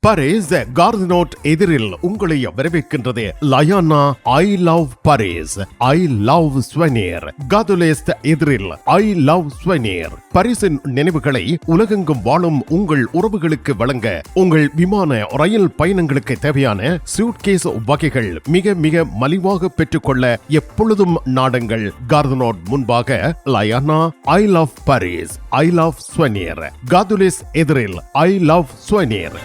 பரிஸ் கார்தினோட் எதிரில் உங்களை வரவேற்கின்றது லயானா I love Paris, I love souvenir. காதுலேஸ்ட் எதிரில் ஐ லவ் ஸ்வெனிர். பரிசின் நினைவுகளை உலகெங்கும் வாழும் உங்கள் உறவுகளுக்கு வழங்க உங்கள் விமான ரயில் பயணங்களுக்கு தேவையான சூட்கேஸ் வகைகள் மிக மிக மலிவாக பெற்றுக்கொள்ள எப்பொழுதும் நாடுங்கள். கார்தினோட் முன்பாக லயானா I love Paris, I love souvenir. காதுலேஸ் எதிரில் ஐ லவ் ஸ்வெனிர்.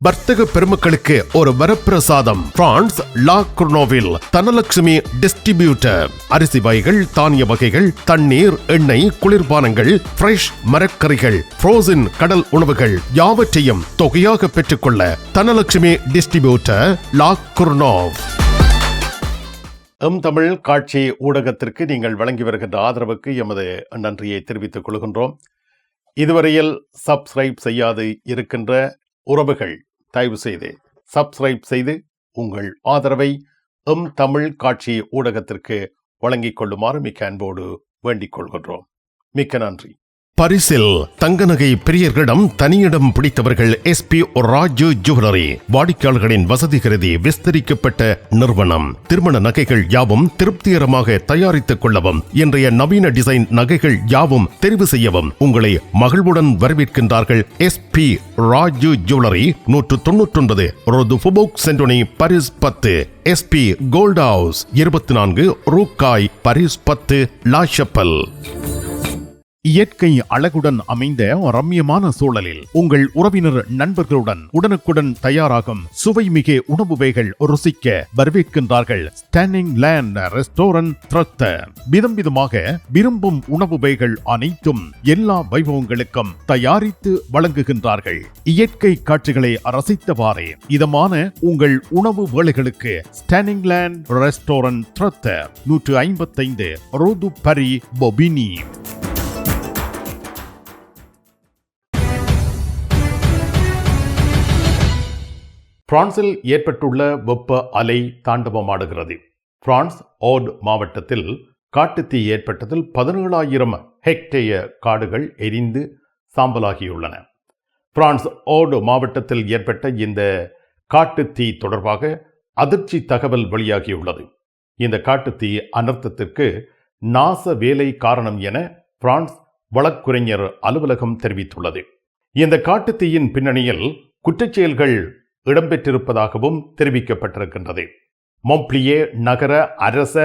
வர்த்தக பெருமக்களுக்கு ஒரு வரப்பிரசாதம். பிரான்ஸ் லா குர்னோவில் தனலட்சுமி டிஸ்ட்ரிபியூட்டர். அரிசி வகைகள், தானிய வகைகள், தண்ணீர், எண்ணெய், குளிர்பானங்கள், ஃப்ரெஷ் மரக்கறிகள், ஃப்ரோசன் கடல் உணவுகள் யாவற்றையும் தொகையாக பெற்றுக்கொள்ள தனலட்சுமி டிஸ்ட்ரிபியூட்டர், லா குர்னோவ். தமிழ் காட்சி ஊடகத்திற்கு நீங்கள் வழங்கி வருகின்ற ஆதரவுக்கு எமது நன்றியை தெரிவித்துக் கொள்கின்றோம். இதுவரையில் சப்ஸ்கிரைப் செய்யாது இருக்கின்ற உறவுகள் தயவு செய்து சப்ஸ்கிரைப் செய்து உங்கள் ஆதரவை தமிழ் காட்சி ஊடகத்திற்கு வழங்கிக் கொள்ளுமாறு மிக்க அன்போடு வேண்டிக் கொள்கின்றோம். மிக்க நன்றி. பரிசில் தங்க நகை பிரியர்களிடம் தனியிடம் பிடித்தவர்கள் SP ராஜு ஜுவல்லரி. வாடிக்கையாளர்களின் வசதி கருதி விஸ்தரிக்கப்பட்ட நிறுவனம். திருமண நகைகள் யாவும் திருப்திகரமாக தயாரித்துக் கொள்ளவும், இன்றைய நவீன டிசைன் நகைகள் யாவும் தெரிவு செய்யவும் உங்களை மகிழ்வுடன் வரவேற்கின்றார்கள். SP ராஜு ஜுவல்லரி, 199 ரோது ஃபுபோக் சென்டோனி, பாரிஸ் 10. SP கோல்ட் ஹவுஸ், 24 ரூகாய், பாரிஸ் 10, லா ஷப்பல். இயற்கை அழகுடன் அமைந்த ரம்யமான சூழலில் உங்கள் உறவினர் நண்பர்களுடன் உடனுக்குடன் தயாராகும் சுவைமிகு உணவு வகைகள் ருசிக்க வரவேற்கின்றார்கள். ஸ்டாண்டிங் லேண்ட் ரெஸ்டாரண்ட் த்ரத்தர். விதம் விதமாக விரும்பும் உணவு வகைகள் அனைத்தும் எல்லா வைபவங்களுக்கும் தயாரித்து வழங்குகின்றார்கள். இயற்கை காட்சிகளை ரசித்தவாறே இதமான உங்கள் உணவு வேளைகளுக்கு ஸ்டாண்டிங் லேண்ட் ரெஸ்டாரண்ட் த்ரத்தர், 155 ரோது பரி பொபினி. பிரான்சில் ஏற்பட்டுள்ள வெப்ப அலை தாண்டவமாடுகிறது. பிரான்ஸ் ஓட் மாவட்டத்தில் காட்டுத்தீ ஏற்பட்டதில் 17,000 ஹெக்டேயர் காடுகள் எரிந்து சாம்பலாகியுள்ளன. பிரான்ஸ் ஓட் மாவட்டத்தில் ஏற்பட்ட இந்த காட்டுத்தீ தொடர்பாக அதிர்ச்சி தகவல் வெளியாகியுள்ளது. இந்த காட்டுத்தீ அனர்த்தத்திற்கு நாச வேலை காரணம் என பிரான்ஸ் வழக்குரைஞர் அலுவலகம் தெரிவித்துள்ளது. இந்த காட்டுத்தீயின் பின்னணியில் குற்றச்செயல்கள் இடம்பெற்றிருப்பதாகவும் தெரிவிக்கப்பட்டிருக்கின்றது. மொம்ப்ளியே நகர அரச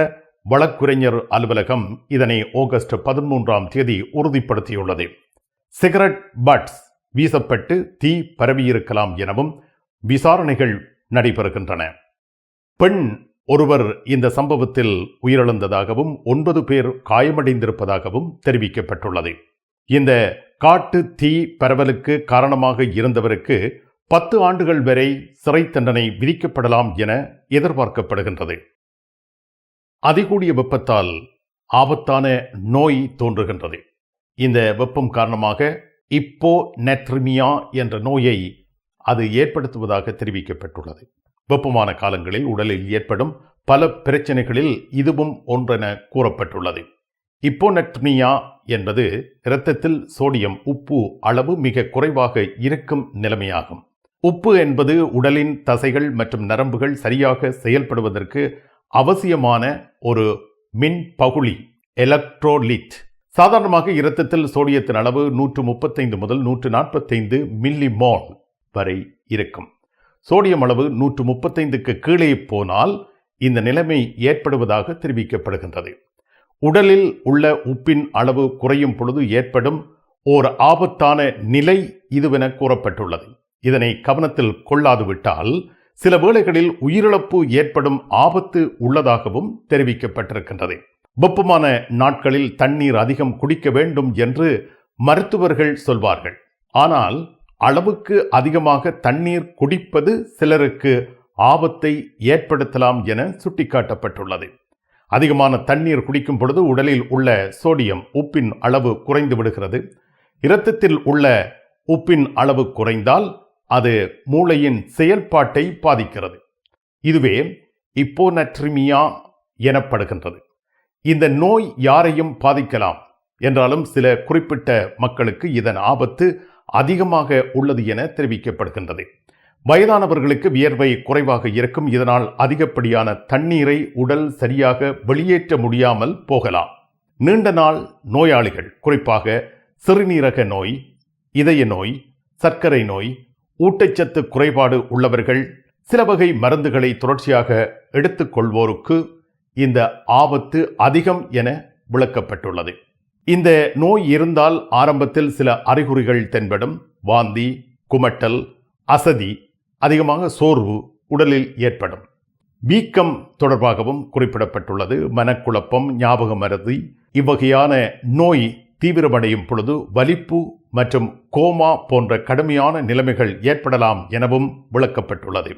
வழக்குரைஞர் அலுவலகம் இதனை ஆகஸ்ட் 13 உறுதிப்படுத்தியுள்ளது. சிகரெட் பட்ஸ் வீசப்பட்டு தீ பரவியிருக்கலாம் எனவும் விசாரணைகள் நடைபெறுகின்றன. பெண் ஒருவர் இந்த சம்பவத்தில் உயிரிழந்ததாகவும் 9 பேர் காயமடைந்திருப்பதாகவும் தெரிவிக்கப்பட்டுள்ளது. இந்த காட்டு தீ பரவலுக்கு காரணமாக இருந்தவருக்கு 10 ஆண்டுகள் வரை சிறை தண்டனை விதிக்கப்படலாம் என எதிர்பார்க்கப்படுகின்றது. அதிகூடிய வெப்பத்தால் ஆபத்தான நோய் தோன்றுகின்றது. இந்த வெப்பம் காரணமாக இப்போநெட்ரிமியா என்ற நோயை அது ஏற்படுத்துவதாக தெரிவிக்கப்பட்டுள்ளது. வெப்பமான காலங்களில் உடலில் ஏற்படும் பல பிரச்சனைகளில் இதுவும் ஒன்றென கூறப்பட்டுள்ளது. இப்போநெட்ரிமியா என்பது இரத்தத்தில் சோடியம் உப்பு அளவு மிக குறைவாக இருக்கும் நிலைமையாகும். உப்பு என்பது உடலின் தசைகள் மற்றும் நரம்புகள் சரியாக செயல்படுவதற்கு அவசியமான ஒரு மின் பகுளி, எலக்ட்ரோலிட். சாதாரணமாக இரத்தத்தில் சோடியத்தின் அளவு 135 முதல் 145 மில்லிமோல் வரை இருக்கும். சோடியம் அளவு 135க்கு கீழே போனால் இந்த நிலைமை ஏற்படுவதாக தெரிவிக்கப்படுகின்றது. உடலில் உள்ள உப்பின் அளவு குறையும் பொழுது ஏற்படும் ஓர் ஆபத்தான நிலை இதுவென கூறப்பட்டுள்ளது. இதனை கவனத்தில் கொள்ளாது விட்டால் சில வேளைகளில் உயிரிழப்பு ஏற்படும் ஆபத்து உள்ளதாகவும் தெரிவிக்கப்பட்டிருக்கின்றது. வெப்பமான நாட்களில் தண்ணீர் அதிகம் குடிக்க வேண்டும் என்று மருத்துவர்கள் சொல்வார்கள். ஆனால் அளவுக்கு அதிகமாக தண்ணீர் குடிப்பது சிலருக்கு ஆபத்தை ஏற்படுத்தலாம் என சுட்டிக்காட்டப்பட்டுள்ளது. அதிகமான தண்ணீர் குடிக்கும் பொழுது உடலில் உள்ள சோடியம் உப்பின் அளவு குறைந்து விடுகிறது. இரத்தத்தில் உள்ள உப்பின் அளவு குறைந்தால் அது மூளையின் செயல்பாட்டை பாதிக்கிறது. இதுவே இப்போநெட்ரிமியா எனப்படுகின்றது. இந்த நோய் யாரையும் பாதிக்கலாம். என்றாலும் சில குறிப்பிட்ட மக்களுக்கு இதன் ஆபத்து அதிகமாக உள்ளது என தெரிவிக்கப்படுகின்றது. வயதானவர்களுக்கு வியர்வை குறைவாக இருக்கும். இதனால் அதிகப்படியான தண்ணீரை உடல் சரியாக வெளியேற்ற முடியாமல் போகலாம். நீண்ட நாள் நோயாளிகள், குறிப்பாக சிறுநீரக நோய், இதய நோய், சர்க்கரை நோய், ஊட்டச்சத்து குறைபாடு உள்ளவர்கள், சில வகை மருந்துகளை தொடர்ச்சியாக எடுத்துக்கொள்வோருக்கு இந்த ஆபத்து அதிகம் என விளக்கப்பட்டுள்ளது. இந்த நோய் இருந்தால் ஆரம்பத்தில் சில அறிகுறிகள் தென்படும். வாந்தி, குமட்டல், அசதி, அதிகமாக சோர்வு உடலில் ஏற்படும். வீக்கம் தொடர்பாகவும் குறிப்பிடப்பட்டுள்ளது. மனக்குழப்பம், ஞாபக மறதி, இவ்வகையான நோய் தீவிரமடையும் பொழுது வலிப்பு மற்றும் கோமா போன்ற கடுமையான நிலைமைகள் ஏற்படலாம் எனவும் விளக்கப்பட்டுள்ளது.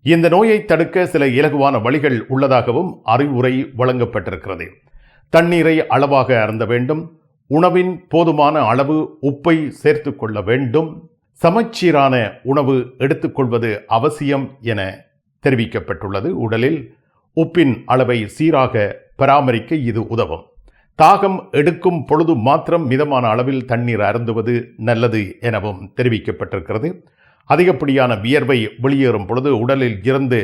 இந்த நோயை தடுக்க சில இலகுவான வழிகள் உள்ளதாகவும் அறிவுரை வழங்கப்பட்டிருக்கிறது. தண்ணீரை அளவாக அருந்த வேண்டும். உணவின் போதுமான அளவு உப்பை சேர்த்து கொள்ள வேண்டும். சமச்சீரான உணவு எடுத்துக்கொள்வது அவசியம் என தெரிவிக்கப்பட்டுள்ளது. உடலில் உப்பின் அளவை சீராக பராமரிக்க இது உதவும். தாகம் எடுக்கும் பொழுது மாத்திரம் மிதமான அளவில் தண்ணீர் அருந்துவது நல்லது எனவும் தெரிவிக்கப்பட்டிருக்கிறது. அதிகப்படியான வியர்வை வெளியேறும் பொழுது உடலில் இருந்து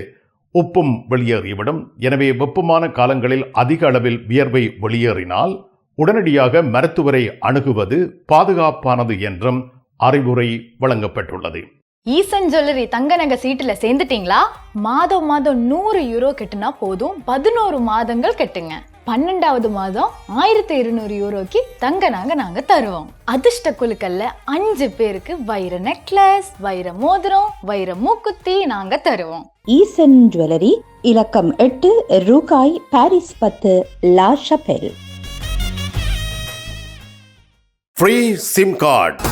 உப்பும் வெளியேறிவிடும். எனவே வெப்பமான காலங்களில் அதிக அளவில் வியர்வை வெளியேறினால் உடனடியாக மருத்துவரை அணுகுவது பாதுகாப்பானது என்றும் அறிவுரை வழங்கப்பட்டுள்ளது. ஈசன் ஜுவல்லரி தங்க நகை சீட்டுல சேர்ந்துட்டீங்களா? மாதம் 100 யூரோ கட்டுனா போதும். 11 மாதங்கள் கட்டுங்க. 12வது மாதம் 1200 யூரோக்கு தங்க நகை நாங்க தருவோம். அதிர்ஷ்ட குலுக்கல்ல 5 பேருக்கு வைர நெக்லஸ், வைர மோதிரம், வைர மூக்குத்தி நாங்க தருவோம். ஈசன் ஜுவல்லரி, இலக்கம் 8, ரூகாய், Paris 10, La Chapelle. Free SIM card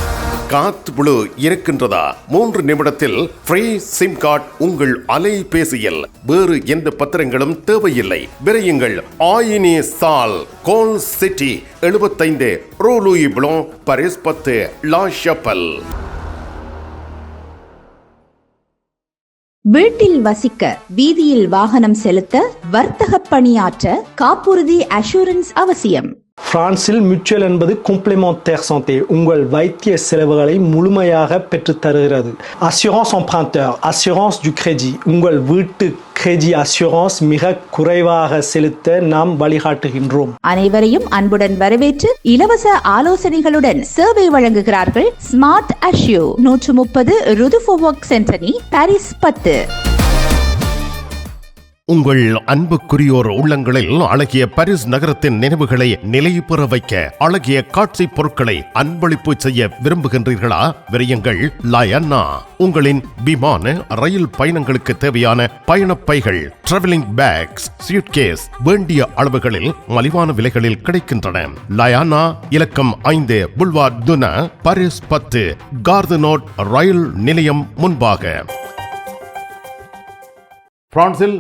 காத்து புழு இருக்கின்றதா? 3 நிமிடத்தில் ஃப்ரீ சிம் கார்டு உங்கள் அலைபேசியில். வேறு எந்த பத்திரங்களும் தேவையில்லை. விரையுங்கள். ஆயினி சால், கோல் சிட்டி 75, Rue Louis Blanc, Paris 10, La Chapelle. வீட்டில் வசிக்க, வீதியில் வாகனம் செலுத்த, வர்த்தக பணியாற்ற காப்புறுதி அஷூரன்ஸ் அவசியம். பிரான்சில் மியூச்சுவல் என்பது காம்ப்ளிமெண்டாire santé, உங்கள் வைத்திய செலவுகளை முழுமையாக பெற்றுத் தருகிறது. Assurance emprunteur, assurance du crédit, உங்கள் வீட்டு கிரெடி அஷூரன்ஸ் மிக குறைவாக செலுத்த நாம் வழிகாட்டுகின்றோம். அனைவரையும் அன்புடன் வரவேற்று இலவச ஆலோசனைகளுடன் சேவை வழங்குகிறார்கள் ஸ்மார்ட் அஷ்யூ, 130 ருதுஃபோவொக் சென்டனி, பாரிஸ் 10. உங்கள் அன்புக்குரியோர் உள்ளங்களில் அழகிய பாரிஸ் நகரத்தின் நினைவுகளை நிலை பெற வைக்க அழகிய காட்சி பொருட்களை அன்பளிப்பு செய்ய விரும்புகின்றீர்களா? விரையுங்கள். லயன்னா உங்களின் விமான, ரயில் பயணங்களுக்கு தேவையான பயணப்பைகள், டிராவலிங் பேக்ஸ், சூட்கேஸ் வேண்டிய அளவுகளில் மலிவான விலைகளில் கிடைக்கின்றன. லயானா, இலக்கம் 5, புல்வார்ட் துனா, பாரிஸ் 10, கார்தனோட் ரயில் நிலையம் முன்பாக. பிரான்சில்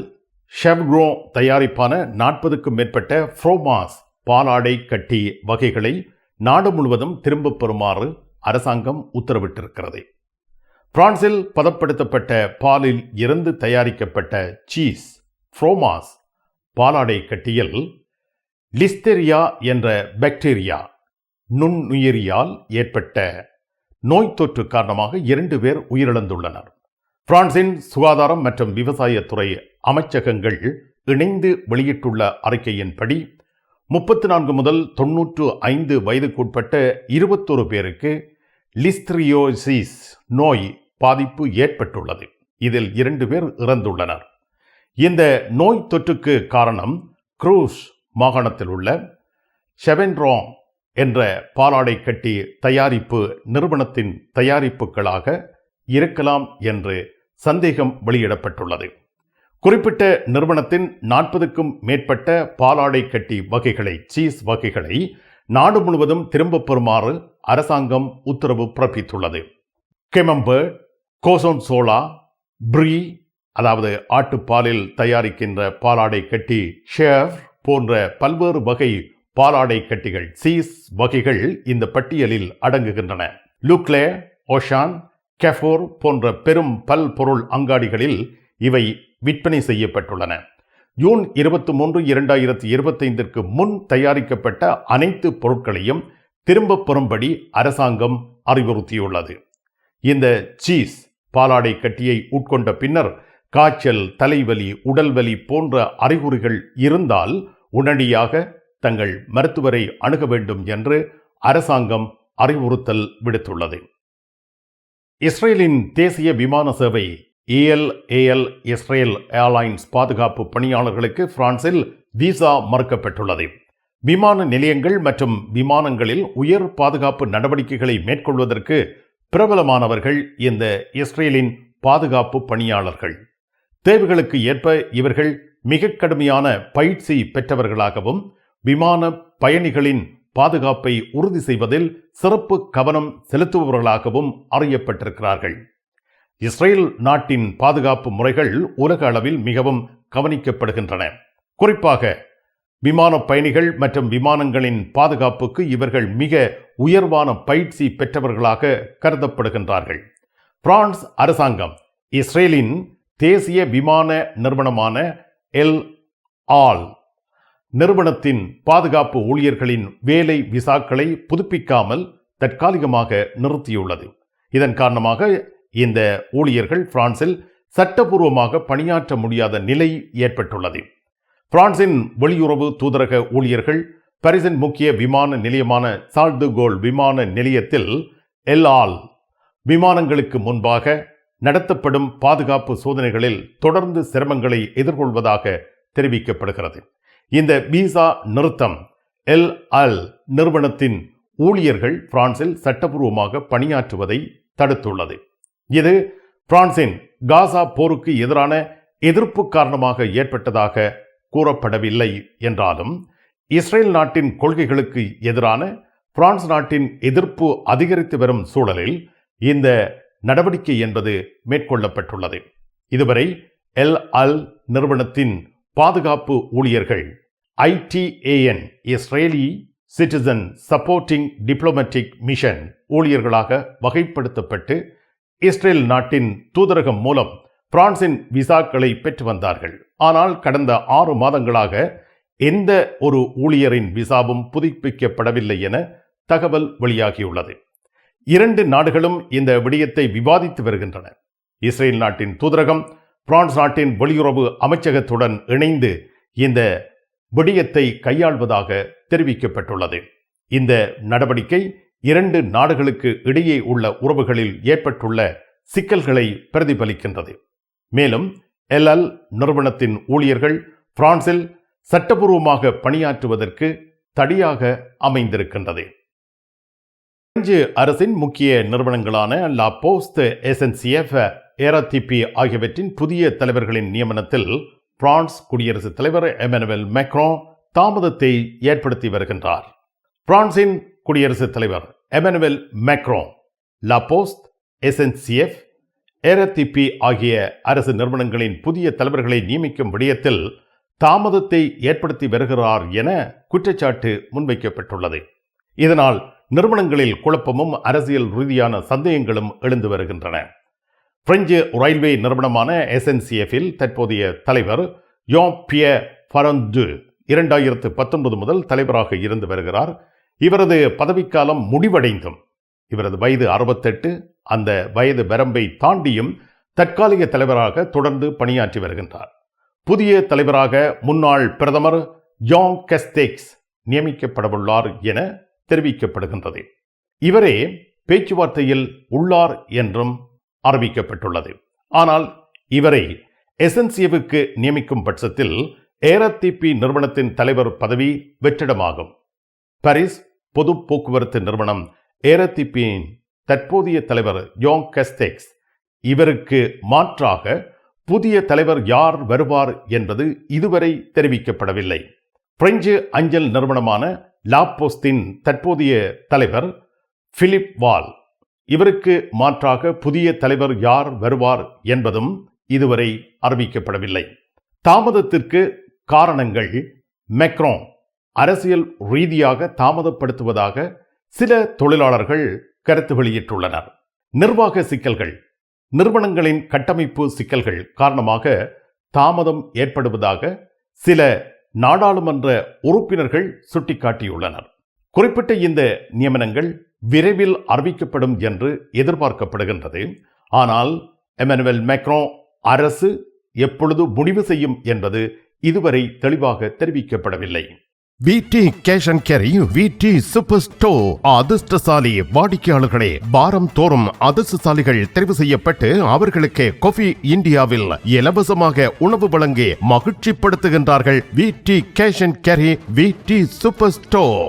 ஷெவ்க்ரோ தயாரிப்பான 40க்கும் மேற்பட்ட ஃப்ரோமாஸ் பாலாடை கட்டி வகைகளை நாடு முழுவதும் திரும்பப் பெறுமாறு அரசாங்கம் உத்தரவிட்டிருக்கிறது. பிரான்சில் பதப்படுத்தப்பட்ட பாலில் இருந்து தயாரிக்கப்பட்ட சீஸ் ஃப்ரோமாஸ் பாலாடை கட்டியில் லிஸ்டெரியா என்ற பாக்டீரியா நுண்ணுயிரியால் ஏற்பட்ட நோய் தொற்று காரணமாக 2 பேர் உயிரிழந்துள்ளனர். பிரான்சின் சுகாதாரம் மற்றும் விவசாயத்துறை அமைச்சகங்கள் இணைந்து வெளியிட்டுள்ள அறிக்கையின்படி 34 முதல் 95 வயதுக்குட்பட்ட 21 பேருக்கு லிஸ்டெரியோசிஸ் நோய் பாதிப்பு ஏற்பட்டுள்ளது. இதில் 2 பேர் இறந்துள்ளனர். இந்த நோய் தொற்றுக்கு காரணம் க்ரூஸ் மாகாணத்தில் உள்ள ஷெவென்ட்ராங் என்ற பாலாடை கட்டி தயாரிப்பு நிறுவனத்தின் தயாரிப்புகளாக இருக்கலாம் என்று சந்தேகம் வெளியிடப்பட்டுள்ளது. குறிப்பிட்ட நிறுவனத்தின் 40க்கும் மேற்பட்ட பாலாடை கட்டி வகைகளை, சீஸ் வகைகளை நாடு முழுவதும் திரும்பப் பெறுமாறு அரசாங்கம் உத்தரவு பிறப்பித்துள்ளது. கெமம்பர்ட், கோசோன்சோலா, ப்ரீ அதாவது ஆட்டுப்பாலில் தயாரிக்கின்ற பாலாடை கட்டி, ஷேவ் போன்ற பல்வேறு வகை பாலாடை கட்டிகள், சீஸ் வகைகள் இந்த பட்டியலில் அடங்குகின்றன. லுக்லே, ஓஷான், கெஃபோர் போன்ற பெரும் பல்பொருள் அங்காடிகளில் இவை விற்பனை செய்யப்பட்டுள்ளன. ஜூன் 23, 2025 முன் தயாரிக்கப்பட்ட அனைத்து பொருட்களையும் திரும்பப் பெறும்படி அரசாங்கம் அறிவுறுத்தியுள்ளது. இந்த சீஸ் பாலாடை கட்டியை உட்கொண்ட பின்னர் காய்ச்சல், தலைவலி, உடல்வலி போன்ற அறிகுறிகள் இருந்தால் உடனடியாக தங்கள் மருத்துவரை அணுக வேண்டும் என்று அரசாங்கம் அறிவுறுத்தல் விடுத்துள்ளது. இஸ்ரேலின் தேசிய விமான சேவை EL இஸ்ரேல் ஏர்லைன்ஸ் பாதுகாப்பு பணியாளர்களுக்கு பிரான்சில் விசா மறுக்கப்பட்டுள்ளது. விமான நிலையங்கள் மற்றும் விமானங்களில் உயர் பாதுகாப்பு நடவடிக்கைகளை மேற்கொள்வதற்கு பிரபலமானவர்கள் இந்த இஸ்ரேலின் பாதுகாப்பு பணியாளர்கள். தேவைகளுக்கு ஏற்ப இவர்கள் மிக கடுமையான பயிற்சி பெற்றவர்களாகவும் விமான பயணிகளின் பாதுகாப்பை உறுதி செய்வதில் சிறப்பு கவனம் செலுத்துபவர்களாகவும் அறியப்பட்டிருக்கிறார்கள். இஸ்ரேல் நாட்டின் பாதுகாப்பு முறைகள் உலக அளவில் மிகவும் கவனிக்கப்படுகின்றன. குறிப்பாக விமான பயணிகள் மற்றும் விமானங்களின் பாதுகாப்புக்கு இவர்கள் மிக உயர்வான பயிற்சி பெற்றவர்களாக கருதப்படுகின்றார்கள். பிரான்ஸ் அரசாங்கம் இஸ்ரேலின் தேசிய விமான நிறுவனமான எல் ஆல் நிறுவனத்தின் பாதுகாப்பு ஊழியர்களின் வேலை விசாக்களை புதுப்பிக்காமல் தற்காலிகமாக நிறுத்தியுள்ளது. இதன் காரணமாக இந்த ஊழியர்கள் பிரான்சில் சட்டபூர்வமாக பணியாற்ற முடியாத நிலை ஏற்பட்டுள்ளது. பிரான்சின் வெளியுறவு தூதரக ஊழியர்கள் பாரிஸின் முக்கிய விமான நிலையமான சார்ல் டு கோல் விமான நிலையத்தில் எல் ஆல் விமானங்களுக்கு முன்பாக நடத்தப்படும் பாதுகாப்பு சோதனைகளில் தொடர்ந்து சிரமங்களை எதிர்கொள்வதாக தெரிவிக்கப்படுகிறது. இந்த விசா நிறுத்தம் எல் ஆல் நிறுவனத்தின் ஊழியர்கள் பிரான்சில் சட்டபூர்வமாக பணியாற்றுவதை தடுத்துள்ளது. இது பிரான்சின் காசா போருக்கு எதிரான எதிர்ப்பு காரணமாக ஏற்பட்டதாக கூறப்படவில்லை என்றாலும் இஸ்ரேல் நாட்டின் கொள்கைகளுக்கு எதிரான பிரான்ஸ் நாட்டின் எதிர்ப்பு அதிகரித்து வரும் சூழலில் இந்த நடவடிக்கை என்பது மேற்கொள்ளப்பட்டுள்ளது. இதுவரை எல் அல் நிறுவனத்தின் பாதுகாப்பு ஊழியர்கள் ITAN Israeli citizen supporting diplomatic mission ஊழியர்களாக வகைப்படுத்தப்பட்டு இஸ்ரேல் நாட்டின் தூதரகம் மூலம் பிரான்சின் விசாக்களை பெற்று வந்தார்கள். ஆனால் கடந்த 6 மாதங்களாக எந்த ஒரு ஊழியரின் விசாவும் புதுப்பிக்கப்படவில்லை என தகவல் வெளியாகியுள்ளது. 2 நாடுகளும் இந்த விடயத்தை விவாதித்து வருகின்றன. இஸ்ரேல் நாட்டின் தூதரகம் பிரான்ஸ் நாட்டின் வெளியுறவு அமைச்சகத்துடன் இணைந்து இந்த விடயத்தை கையாள்வதாக தெரிவிக்கப்பட்டுள்ளது. இந்த நடவடிக்கை 2 நாடுகளுக்கு இடையே உள்ள உறவுகளில் ஏற்பட்டுள்ள சிக்கல்களை பிரதிபலிக்கின்றது. மேலும் எல் நிறுவனத்தின் ஊழியர்கள் பிரான்சில் சட்டபூர்வமாக பணியாற்றுவதற்கு தடையாக அமைந்திருக்கின்றது. பிரெஞ்சு அரசின் முக்கிய நிறுவனங்களான லா போஸ்ட், SNCF, RATP ஆகியவற்றின் புதிய தலைவர்களின் நியமனத்தில் பிரான்ஸ் குடியரசுத் தலைவர் எமனுவல் மேக்ரான் தாமதத்தை ஏற்படுத்தி வருகின்றார். பிரான்சின் குடியரசுத் தலைவர் எமனுவல் மேக்ரான் லா போஸ்ட், SNCF, RATP ஆகிய அரசு நிறுவனங்களின் புதிய தலைவர்களை நியமிக்கும் விடயத்தில் தாமதத்தை ஏற்படுத்தி வருகிறார் என குற்றச்சாட்டு முன்வைக்கப்பட்டுள்ளது. இதனால் நிறுவனங்களில் குழப்பமும் அரசியல் ரீதியான சந்தேகங்களும் எழுந்து வருகின்றன. பிரெஞ்சு ரயில்வே நிறுவனமான SNCF-இல் தற்போதைய தலைவர் ஜான்-பியர் ஃபரந்து 2019 முதல் தலைவராக இருந்து வருகிறார். இவரது பதவிக்காலம் முடிவடைந்தும் இவரது வயது 68, அந்த வயது வரம்பை தாண்டியும் தற்காலிக தலைவராக தொடர்ந்து பணியாற்றி வருகின்றார். புதிய தலைவராக முன்னாள் பிரதமர் ஜான் கஸ்டெக்ஸ் நியமிக்கப்படவுள்ளார் என தெரிவிக்கப்படுகின்றது. இவரே பேச்சுவார்த்தையில் உள்ளார் என்றும் அறிவிக்கப்பட்டுள்ளது. ஆனால் இவரை SNCF-க்கு நியமிக்கும் பட்சத்தில் RATP நிறுவனத்தின் தலைவர் பதவி வெற்றிடமாகும். பாரிஸ் பொது போக்குவரத்து நிறுவனம் RATP-யின் தற்போதைய தலைவர் ஜான் கஸ்டெக்ஸ். இவருக்கு மாற்றாக புதிய தலைவர் யார் வருவார் என்பது இதுவரை தெரிவிக்கப்படவில்லை. பிரெஞ்சு அஞ்சல் நிறுவனமான லா போஸ்டின் தற்போதைய தலைவர் பிலிப் வால். இவருக்கு மாற்றாக புதிய தலைவர் யார் வருவார் என்பதும் இதுவரை அறிவிக்கப்படவில்லை. தாமதத்திற்கு காரணங்கள் மேக்ரான் அரசியல் ரீதியாக தாமதப்படுத்துவதாக சில தொழிலாளர்கள் கருத்து வெளியிட்டுள்ளனர். நிர்வாக சிக்கல்கள், நிறுவனங்களின் கட்டமைப்பு சிக்கல்கள் காரணமாக தாமதம் ஏற்படுவதாக சில நாடாளுமன்ற உறுப்பினர்கள் சுட்டிக்காட்டியுள்ளனர். குறிப்பிட்ட இந்த நியமனங்கள் விரைவில் அறிவிக்கப்படும் என்று எதிர்பார்க்கப்படுகின்றது. ஆனால் எமனுவல் மேக்ரோ அரசு எப்பொழுது முடிவு செய்யும் என்பது இதுவரை தெளிவாக தெரிவிக்கப்படவில்லை. விடி கேஷ் அண்ட் கேரி விடி சூப்பர் ஸ்டோர் அதிர்ஷ்டசாலி வாடிக்கையாளர்களே, வாரம் தோறும் அதிர்ஷ்டசாலிகள் தெரிவு செய்யப்பட்டு அவர்களுக்கு காஃபி இந்தியாவில் இலவசமாக உணவு வழங்கி மகிழ்ச்சிப்படுத்துகின்றார்கள். விடி கேஷ் அண்ட் கேரி விடி சூப்பர் ஸ்டோர்.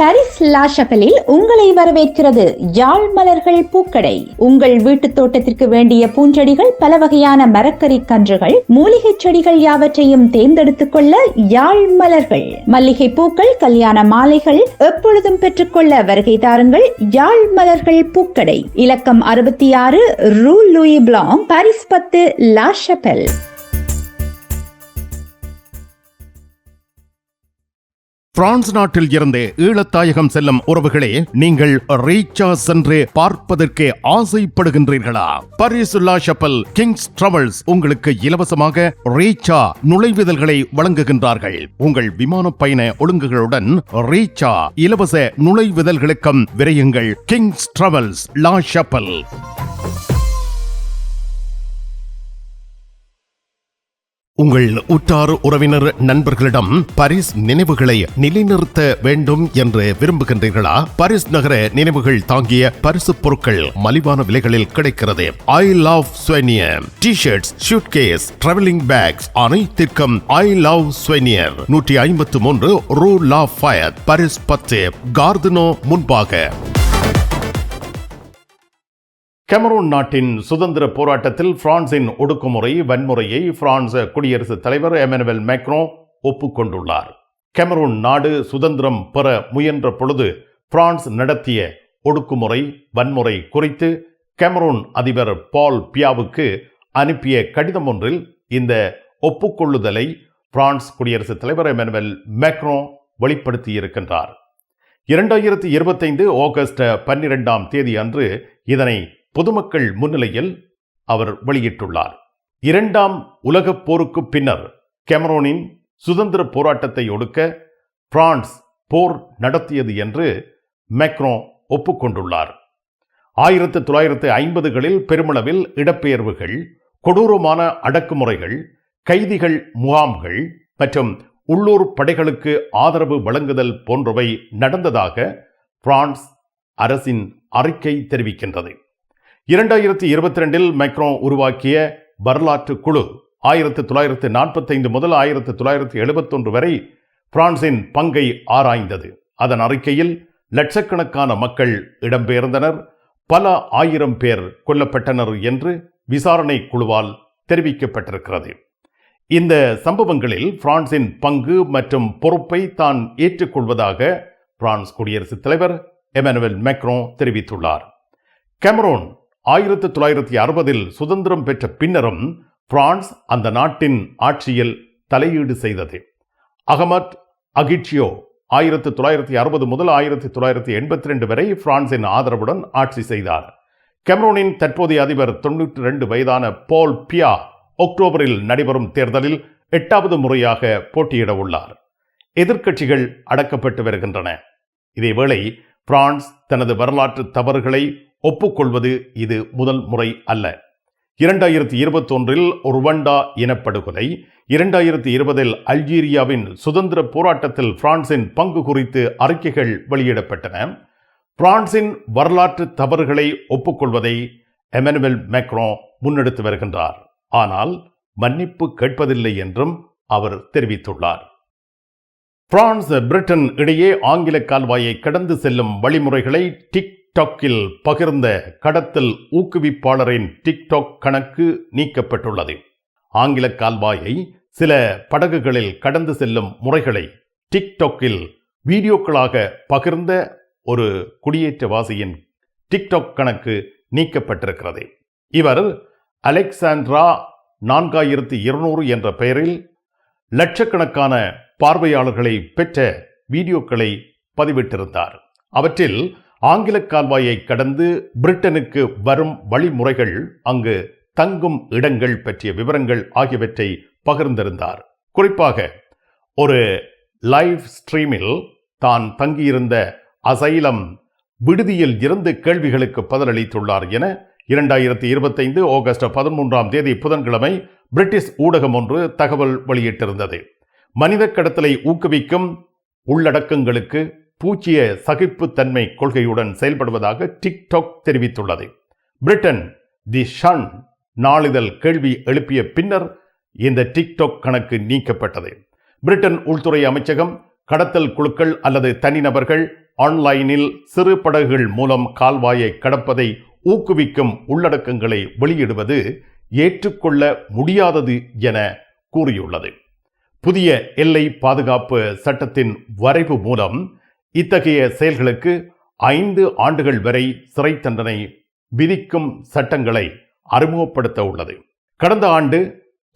பாரிஸ் லா ஷப்பலில் உங்களை வரவேற்கிறது யாழ் மலர்கள் பூக்கடை. உங்கள் வீட்டு தோட்டத்திற்கு வேண்டிய பூஞ்செடிகள், பல வகையான மரக்கறி கன்றுகள், மூலிகை செடிகள் யாவற்றையும் தேர்ந்தெடுத்துக் கொள்ள யாழ் மலர்கள். மல்லிகை பூக்கள், கல்யாண மாலைகள் எப்பொழுதும் பெற்றுக்கொள்ள வருகை தாருங்கள். யாழ் மலர்கள் பூக்கடை, இலக்கம் 66 ரூ Louis Blanc, Paris 10, La ஷப்பல். France நாட்டில் இருந்து ஈழத்தாயகம் செல்லும் உறவுகளே, நீங்கள் ரீச்சா சென்று பார்ப்பதற்கு ஆசைப்படுகின்றீர்களா? பாரிஸ் லா ஷப்பல் கிங்ஸ் டிராவல்ஸ் உங்களுக்கு இலவசமாக ரீச்சா நுழைவுதல்களை வழங்குகின்றார்கள். உங்கள் விமான பயண ஒழுங்குகளுடன் ரீச்சா இலவச நுழைவுதல்களுக்கும் விரையுங்கள். கிங்ஸ் டிராவல்ஸ் லா ஷப்பல். உங்கள் உற்றார் உறவினர் நண்பர்களிடம் பாரிஸ் நினைவுகளை நிலைநிறுத்த வேண்டும் என்று விரும்புகின்றீர்களா? பாரிஸ் நகர நினைவுகள் தாங்கிய பரிசு பொருட்கள் மலிவான விலைகளில் கிடைக்கிறது. I love souvenir T-shirts, suitcase, travelling packs அனைத்திற்கும் ஐ லவ் ஸ்வெனியர். 153 ரூ லா ஃபயத், பாரிஸ் 10, கார்தனோ முன்பாக. கெமரூன் நாட்டின் சுதந்திர போராட்டத்தில் பிரான்சின் ஒடுக்குமுறை வன்முறையை பிரான்ஸ் குடியரசுத் தலைவர் எமனுவல் மேக்ரோ ஒப்புக்கொண்டுள்ளார். கெமரூன் நாடு சுதந்திரம் பெற முயன்ற பொழுது பிரான்ஸ் நடத்திய ஒடுக்குமுறை வன்முறை குறித்து கெமரூன் அதிபர் பால் பியாவுக்கு அனுப்பிய கடிதம் ஒன்றில் இந்த ஒப்புக்கொள்ளுதலை பிரான்ஸ் குடியரசுத் தலைவர் எமனுவல் மேக்ரோ வெளிப்படுத்தியிருக்கின்றார். 2025 ஆகஸ்ட் 12 அன்று இதனை பொதுமக்கள் முன்னிலையில் அவர் வெளியிட்டுள்ளார். 2ஆம் உலகப் போருக்கு பின்னர் கெமரூனின் சுதந்திர போராட்டத்தை ஒடுக்க பிரான்ஸ் போர் நடத்தியது என்று மேக்ரோ ஒப்புக்கொண்டுள்ளார். 1950களில் பெருமளவில் இடப்பெயர்வுகள், கொடூரமான அடக்குமுறைகள், கைதிகள் முகாம்கள் மற்றும் உள்ளூர் படைகளுக்கு ஆதரவு வழங்குதல் போன்றவை நடந்ததாக பிரான்ஸ் அரசின் அறிக்கை தெரிவிக்கின்றது. 2022 மேக்ரோ உருவாக்கிய வரலாற்று குழு 1945 முதல் 1971 வரை பிரான்சின் பங்கை ஆராய்ந்தது. அதன் அறிக்கையில் லட்சக்கணக்கான மக்கள் இடம்பெயர்ந்தனர், பல ஆயிரம் பேர் கொல்லப்பட்டனர் என்று விசாரணை குழுவால் தெரிவிக்கப்பட்டிருக்கிறது. இந்த சம்பவங்களில் பிரான்சின் பங்கு மற்றும் பொறுப்பை தான் ஏற்றுக்கொள்வதாக பிரான்ஸ் குடியரசுத் தலைவர் எமனுவல் மேக்ரோ தெரிவித்துள்ளார். கெமரூன் 1960 சுதந்திரம் பெற்ற பின்னரும் பிரான்ஸ் அந்த நாட்டின் ஆட்சியில் தலையீடு செய்தது. அகமட் அகிட்சியோ 1960 முதல் 1982 வரை பிரான்சின் ஆதரவுடன் ஆட்சி செய்தார். கெமரூனின் தற்போதைய அதிபர் 92 வயதான பால் பியா அக்டோபரில் நடைபெறும் தேர்தலில் 8வது முறையாக போட்டியிட உள்ளார். எதிர்க்கட்சிகள் அடக்கப்பட்டு வருகின்றன. இதேவேளை பிரான்ஸ் தனது வரலாற்று தவறுகளை ஒப்புக்கொள்வது இது முதல் முறை அல்ல. 2021 ருவண்டா இனப்படுகொலை, 2020 அல்ஜீரியாவின் சுதந்திர போராட்டத்தில் பிரான்சின் பங்கு குறித்து அறிக்கைகள் வெளியிடப்பட்டன. பிரான்சின் வரலாற்று தவறுகளை ஒப்புக்கொள்வதை எமனுவல் மேக்ரோ முன்னெடுத்து வருகின்றார். ஆனால் மன்னிப்பு கேட்பதில்லை என்றும் அவர் தெரிவித்துள்ளார். பிரான்ஸ் பிரிட்டன் இடையே ஆங்கில கால்வாயை கடந்து செல்லும் வழிமுறைகளை டிக்டாக்கில் பகிர்ந்த கடத்தல் ஊக்குவிப்பாளரின் டிக்டாக் கணக்கு நீக்கப்பட்டுள்ளது. ஆங்கில கால்வாயை சில படகுகளில் கடந்து செல்லும் முறைகளை டிக்டாக்கில் வீடியோக்களாக பகிர்ந்த ஒரு குடியேற்றவாசியின் டிக்டாக் கணக்கு நீக்கப்பட்டிருக்கிறது. இவர் அலெக்சாண்ட்ரா 4200 என்ற பெயரில் லட்சக்கணக்கான பார்வையாளர்களை பெற்ற வீடியோக்களை பதிவிட்டிருந்தார். அவற்றில் ஆங்கில கால்வாயை கடந்து பிரிட்டனுக்கு வரும் வழிமுறைகள் அங்கு தங்கும் இடங்கள் பற்றிய விவரங்கள் ஆகியவற்றை பகிர்ந்திருந்தார். குறிப்பாக ஒரு லைவ் ஸ்ட்ரீமில் தான் தங்கியிருந்த அசைலம் விடுதியில் இருந்து கேள்விகளுக்கு பதிலளித்துள்ளார் என 2025 ஆகஸ்ட் 13 புதன்கிழமை பிரிட்டிஷ் ஊடகம் ஒன்று தகவல் வெளியிட்டிருந்தது. மனித கடத்தலை ஊக்குவிக்கும் உள்ளடக்கங்களுக்கு பூச்சிய சகிப்புத்தன்மை கொள்கையுடன் செயல்படுவதாக டிக்டாக் தெரிவித்துள்ளது. பிரிட்டன் தி சன் நாளிதழ் கேள்வி எழுப்பிய பின்னர் இந்த டிக்டாக் கணக்கு நீக்கப்பட்டது. பிரிட்டன் உள்துறை அமைச்சகம் கடத்தல் குழுக்கள் அல்லது தனிநபர்கள் ஆன்லைனில் சிறு படகுகள் மூலம் கால்வாயை கடப்பதை ஊக்குவிக்கும் உள்ளடக்கங்களை வெளியிடுவது ஏற்றுக்கொள்ள முடியாதது என கூறியுள்ளது. புதிய எல்லை பாதுகாப்பு சட்டத்தின் வரைவு மூலம் இத்தகைய செயல்களுக்கு 5 ஆண்டுகள் வரை சிறை தண்டனை விதிக்கும் சட்டங்களை அறிமுகப்படுத்த உள்ளது. கடந்த ஆண்டு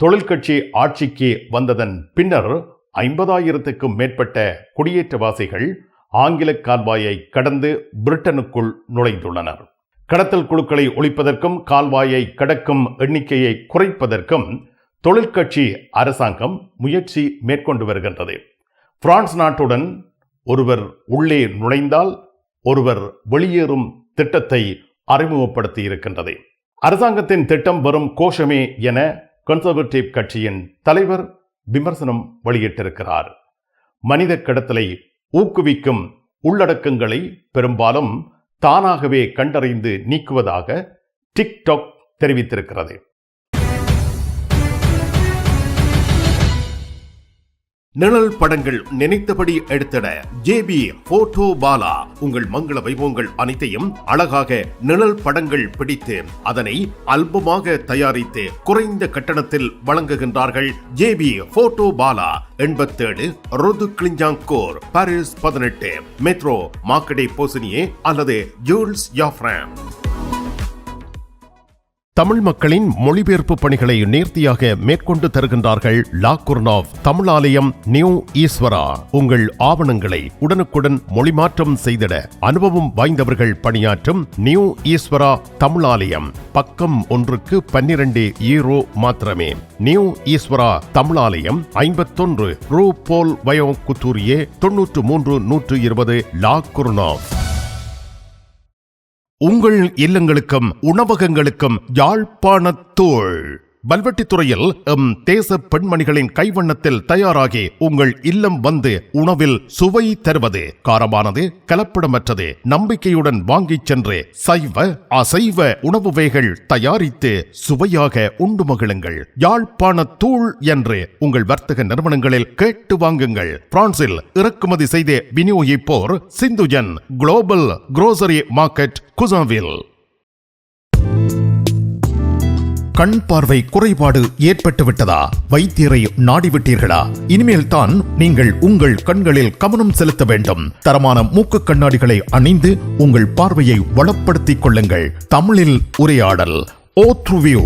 தொழிற்கட்சி ஆட்சிக்கு வந்ததன் பின்னர் 50,000க்கும் மேற்பட்ட குடியேற்றவாசிகள் ஆங்கில கால்வாயை கடந்து பிரிட்டனுக்குள் நுழைந்துள்ளனர். கடத்தல் குழுக்களை ஒழிப்பதற்கும் கால்வாயை கடக்கும் எண்ணிக்கையை குறைப்பதற்கும் தொழிற்கட்சி அரசாங்கம் முயற்சி மேற்கொண்டு வருகின்றது. பிரான்ஸ் நாட்டுடன் ஒருவர் உள்ளே நுழைந்தால் ஒருவர் வெளியேறும் திட்டத்தை அறிமுகப்படுத்தி இருக்கின்றது. அரசாங்கத்தின் திட்டம் வெறும் கோஷமே என கன்சர்வேட்டிவ் கட்சியின் தலைவர் விமர்சனம் வெளியிட்டிருக்கிறார். மனித கடத்தலை ஊக்குவிக்கும் உள்ளடக்கங்களை பெரும்பாலும் தானாகவே கண்டறிந்து நீக்குவதாக டிக்டாக் தெரிவித்திருக்கிறது. நிழல் படங்கள் நினைத்தபடி எடுத்திட ஜேபி போட்டோ பாலா உங்கள் மங்கள வைபவங்கள் அனைத்தையும் அழகாக நிழல் படங்கள் பிடித்து அதனை ஆல்பமாக தயாரித்து குறைந்த கட்டணத்தில் வழங்குகின்றார்கள். ஜேபி போட்டோ பாலா 87 ரோது கிளிஞ்சாங்கோர், பாரிஸ் 18, மெட்ரோ மார்க்கெட்டே போசினியே அல்லது ஜூல்ஸ் யாஃப்ராம். தமிழ் மக்களின் மொழிபெயர்ப்பு பணிகளை நேர்த்தியாக மேற்கொண்டு தருகின்றார்கள் லா குர்னாவ் தமிழாலயம் நியூ ஈஸ்வரா. உங்கள் ஆவணங்களை உடனுக்குடன் மொழிமாற்றம் செய்திட அனுபவம் வாய்ந்தவர்கள் பணியாற்றும் நியூ ஈஸ்வரா தமிழாலயம். பக்கம் ஒன்றுக்கு 12 யூரோ மாத்திரமே. நியூ ஈஸ்வரா தமிழாலயம் 51 ரூ போல் வயோ குத்தூரியே 93 120 லா குர்னாவ். உங்கள் இல்லங்களுக்கும் உணவகங்களுக்கும் யாழ்ப்பாணத்தூள் வல்வெட்டித்துறையில் தேச பெண்மணிகளின் கைவண்ணத்தில் தயாராகி உங்கள் இல்லம் வந்து உணவில் சுவை தருவது. காரமானது, கலப்படமற்றது, நம்பிக்கையுடன் வாங்கிச் சென்று சைவ அசைவ உணவு வகைகள் தயாரித்து சுவையாக உண்டு மகிழுங்கள். யாழ்ப்பாணத்தூள் என்று உங்கள் வர்த்தக நிறுவனங்களில் கேட்டு வாங்குங்கள். பிரான்சில் இறக்குமதி செய்து விநியோகிப்போர் சிந்துஜன் குளோபல் குரோசரி மார்க்கெட் குசாவில். கண் பார்வை குறைபாடு ஏற்பட்டுவிட்டதா? வைத்தியரை நாடிவிட்டீர்களா? இனிமேல் தான் நீங்கள் உங்கள் கண்களில் கவனம் செலுத்த வேண்டும். தரமான மூக்கு கண்ணாடிகளை அணிந்து உங்கள் பார்வையை வளப்படுத்திக் கொள்ளுங்கள். தமிழில் உரையாடல் ஓத்ருவியூ.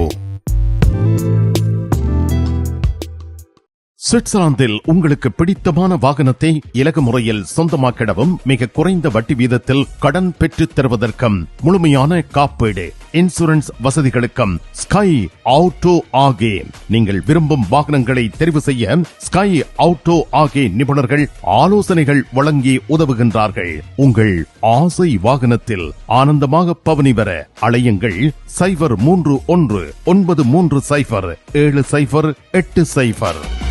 சுவிட்சர்லாந்தில் உங்களுக்கு பிடித்தமான வாகனத்தை இலகு முறையில் சொந்தமாக்கிடவும் மிக குறைந்த வட்டி வீதத்தில் கடன் பெற்றுத் தருவதற்கும் முழுமையான காப்பீடு இன்சூரன்ஸ் வசதிகளுக்கும் ஸ்கை ஆட்டோ ஆகே. நீங்கள் விரும்பும் வாகனங்களை தெரிவு செய்ய ஸ்கை ஆட்டோ ஆகே நிபுணர்கள் ஆலோசனைகள் வழங்கி உதவுகின்றார்கள். உங்கள் ஆசை வாகனத்தில் ஆனந்தமாக பவனி வர அழையுங்கள் 031 930 7080.